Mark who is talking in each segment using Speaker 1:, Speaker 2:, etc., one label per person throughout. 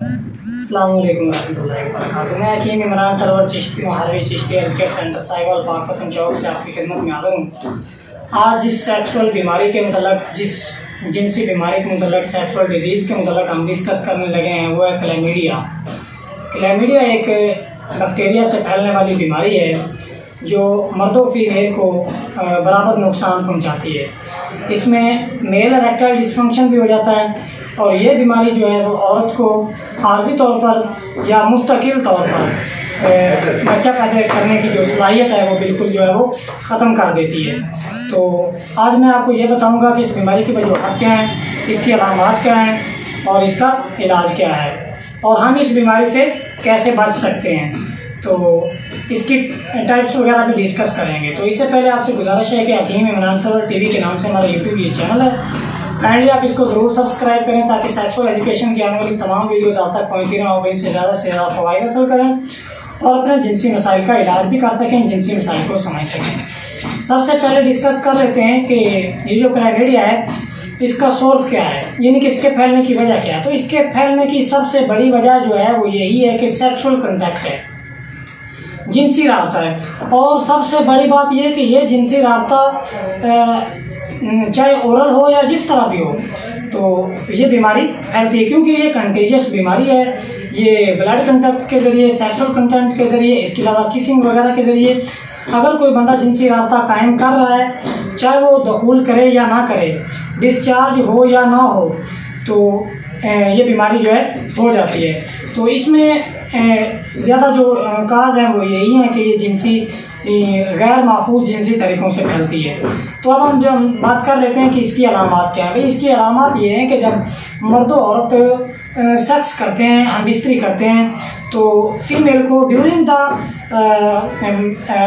Speaker 1: अस्सलाम वालेकुम रहमतुल्लाहि व बरकातुहू। मैं Hakim Imran Sarwar Chishti Maharvi Chishti health care centre Sahiwal Pakpattan चौक से आपकी खिदमत में आता हूँ। आज जिस सेक्सुअल बीमारी के मतलब जिस जिनसी बीमारी के मतलब सेक्सुअल डिजीज़ के मतलब हम डिस्कस करने लगे हैं वो है क्लैमिडिया। क्लैमिडिया एक बैक्टीरिया से फैलने वाली बीमारी है जो मर्दों फीमेल को बराबर नुकसान पहुंचाती है। इसमें मेल इरेक्टाइल डिसफंक्शन भी हो जाता है और ये बीमारी जो है वो औरत को आर्जी तौर पर या मुस्तकिल तौर पर बच्चा पैदा करने की जो सलाहियत है वो बिल्कुल जो है वो ख़त्म कर देती है। तो आज मैं आपको ये बताऊंगा कि इस बीमारी की वजूहत क्या हैं, इसकी अलामात क्या हैं और इसका इलाज क्या है और हम इस बीमारी से कैसे बच सकते हैं। तो इसकी टाइप्स वगैरह भी डिस्कस करेंगे। तो इससे पहले आपसे गुजारिश है कि हकीम इमरान सरवर टीवी के नाम से हमारा यूट्यूब ये चैनल है, काइंडली आप इसको ज़रूर सब्सक्राइब करें ताकि सेक्सुअल एजुकेशन की आने वाली तमाम वीडियोस आप तक पहुँचती रहें और इनसे ज़्यादा से ज़्यादा फ़वाइद हासिल करें और अपने जिनसी मसाइल का इलाज भी कर सकें, जिनसी मसाइल को समझ सकें। सबसे पहले डिस्कस कर लेते हैं कि ये जो क्लैमिडिया है इसका सोर्स क्या है, यानी कि इसके फैलने की वजह क्या है। तो इसके फैलने की सबसे बड़ी वजह जो है वो यही है कि सेक्सुअल कंटैक्ट है, जिनसी राब्ता है। और सबसे बड़ी बात यह कि ये जिनसी राब्ता चाहे ओरल हो या जिस तरह भी हो तो ये बीमारी फैलती है, क्योंकि ये कंटेजियस बीमारी है। ये ब्लड कंटैक्ट के ज़रिए, सेक्सुअल कंटैक्ट के ज़रिए, इसके अलावा किसिंग वगैरह के ज़रिए अगर कोई बंदा जिनसी राब्ता कायम कर रहा है, चाहे वो दखूल करे या ना करे, डिस्चार्ज हो या ना हो, तो ये बीमारी जो है हो जाती है। तो इसमें ज़्यादा जो काज हैं वो यही हैं कि ये जिनसी गैर महफूज जिनसी तरीक़ों से फैलती है। तो अब हम बात कर लेते हैं कि इसकी अलामात क्या है। भाई इसकी अलामात ये हैं कि जब मर्द औरत सेक्स करते हैं, हम बिस्तरी करते हैं, तो फीमेल को ड्यूरिंग द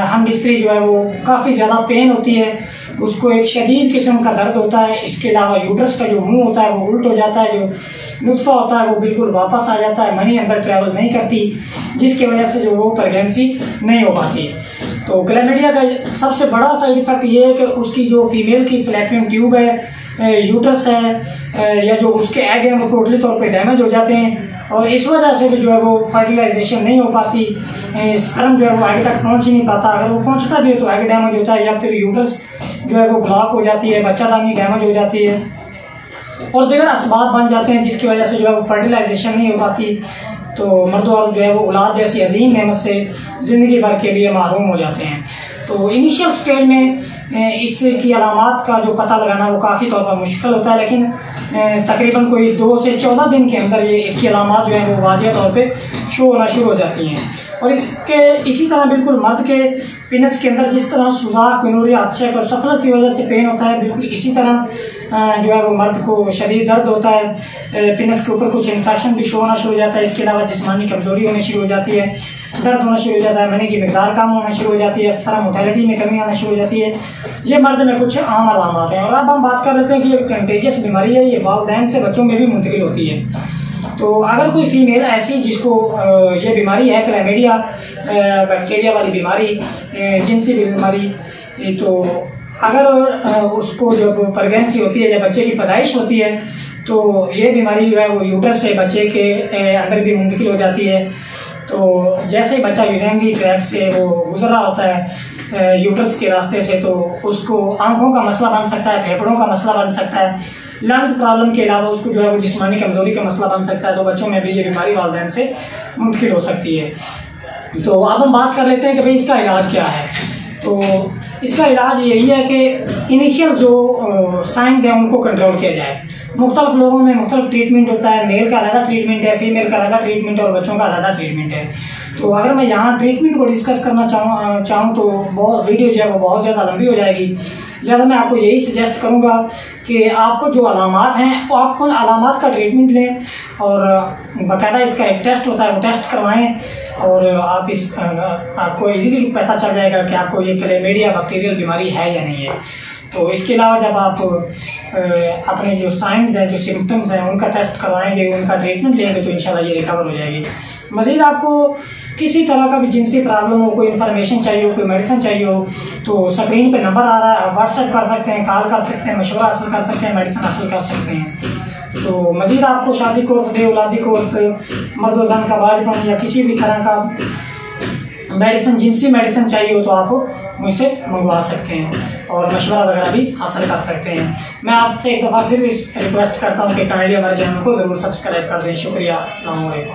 Speaker 1: हम बिस्तरी जो है वो काफ़ी ज़्यादा पेन होती है, उसको एक शदीद किस्म का दर्द होता है। इसके अलावा यूट्रस का जो मुंह होता है वो उल्ट हो जाता है, जो नुत्फ़ा होता है वो बिल्कुल वापस आ जाता है, मनी अंदर ट्रैवल नहीं करती, जिसकी वजह से जो वो प्रेगनेंसी नहीं हो पाती। तो क्लैमिडिया का सबसे बड़ा साइड इफ़ेक्ट ये है कि उसकी जो फीमेल की फैलोपियन ट्यूब है, यूट्रस है या जो उसके एग हैं वो टोटली तौर पे डैमेज हो जाते हैं और इस वजह से भी जो है वो फर्टिलाइजेशन नहीं हो पाती, स्पर्म जो है वो एग तक पहुंच ही नहीं पाता। अगर वो पहुंचता भी है तो एग डैमेज होता है या फिर यूट्रस जो है वो ब्लॉक हो जाती है, बच्चादानी डैमेज हो जाती है और दीगर असबाब बन जाते हैं जिसकी वजह से जो है वो फर्टिलाइजेशन नहीं हो पाती। तो मर्द औरत जो है वो औलाद जैसी अजीम नेमत से ज़िंदगी भर के लिए महरूम हो जाते हैं। तो इनिशियल स्टेज में इसकी अलामात का जो पता लगाना वो काफ़ी तौर पर मुश्किल होता है, लेकिन तकरीबन कोई 2 से 14 दिन के अंदर ये इसकी अलामात जो है वो वाज़िह तौर पे शो होना शुरू हो जाती हैं। और इसी तरह बिल्कुल मर्द के पिनस के अंदर जिस तरह सुजाक, गोनोरिया, अक्षय और सफलत की वजह से पेन होता है, बिल्कुल इसी तरह जो है वो मर्द को शदीद दर्द होता है। पिनस के ऊपर कुछ इन्फेक्शन भी शो होना शुरू हो जाता है। इसके अलावा जिस्मानी कमजोरी होनी शुरू हो जाती है, दर्द होना शुरू हो जाता है, मनी की मिकदार कम होना शुरू हो जाती है, इस तरह मोर्टेलिटी में कमी आना शुरू हो जाती है। ये मर्द में कुछ आम अलामात हैं। और अब हम बात कर लेते हैं कि ये कंटेजियस बीमारी है, ये वालिदैन से बच्चों में भी मुंतकिल होती है। तो अगर कोई फीमेल ऐसी जिसको ये बीमारी है क्लैमिडिया बैक्टीरिया वाली बीमारी, जिनसी बीमारी, तो अगर उसको जब प्रेगनेंसी होती है, जब बच्चे की पैदाइश होती है, तो ये बीमारी जो है वो यूट्रस से बच्चे के अंदर भी मुंतकिल हो जाती है। तो जैसे ही बच्चा यूरिनरी ट्रैक्ट से वो गुजर रहा होता है यूट्रस के रास्ते से, तो उसको आंखों का मसला बन सकता है, फेफड़ों का मसला बन सकता है, लंग्स प्रॉब्लम के अलावा उसको जो है वो जिस्मानी कमजोरी का मसला बन सकता है। तो बच्चों में भी ये बीमारी वालिदैन से मुंतकिल हो सकती है। तो अब हम बात कर लेते हैं कि भाई इसका इलाज क्या है। तो इसका इलाज यही है कि इनिशियल जो साइंस हैं उनको कंट्रोल किया जाए। मुख्तलिफ लोगों में मुख्तलिफ ट्रीटमेंट होता है, मेल का अलग ट्रीटमेंट है, फीमेल का अलग ट्रीटमेंट है और बच्चों का अलग ट्रीटमेंट है। तो अगर मैं यहाँ ट्रीटमेंट को डिस्कस करना चाहूँ तो बहुत वीडियो जो है वो बहुत ज़्यादा लंबी हो जाएगी। ज़्यादा मैं आपको यही सजेस्ट करूँगा कि आपको जो अलामात हैं वो आप उन अलामात का ट्रीटमेंट लें और बाकायदा इसका एक टेस्ट होता है वो टेस्ट करवाएं और आप आपको इजीली पता चल जाएगा कि आपको ये क्लैमिडिया बैक्टीरियल बीमारी है या नहीं है। तो इसके अलावा जब आप अपने जो साइंस हैं, जो सिम्टम्स हैं, उनका टेस्ट करवाएंगे, उनका ट्रीटमेंट लेंगे तो इंशाल्लाह ये रिकवर हो जाएगी। मज़ीद आपको किसी तरह का भी जिनसी प्रॉब्लम हो, कोई इन्फॉर्मेशन चाहिए हो, कोई मेडिसिन चाहिए हो, तो स्क्रीन पे नंबर आ रहा है, आप व्हाट्सएप कर सकते हैं, कॉल कर सकते हैं, मशवरा हासिल कर सकते हैं, मेडिसिन हासिल कर सकते हैं। तो मज़ीद आपको शादी कोर्स, बेऔलादी कोर्स, मर्द व ज़न का बाजपन या किसी भी तरह का मेडिसिन, जिनसी मेडिसिन चाहिए हो तो आप मुझसे मंगवा सकते हैं और मशवरा वगैरह भी हासिल कर सकते हैं। मैं आपसे एक दफ़ा फिर रिक्वेस्ट करता हूँ कि काइंडली हमारे चैनल को ज़रूर सब्सक्राइब कर दें। शुक्रिया। अस्सलाम वालेकुम।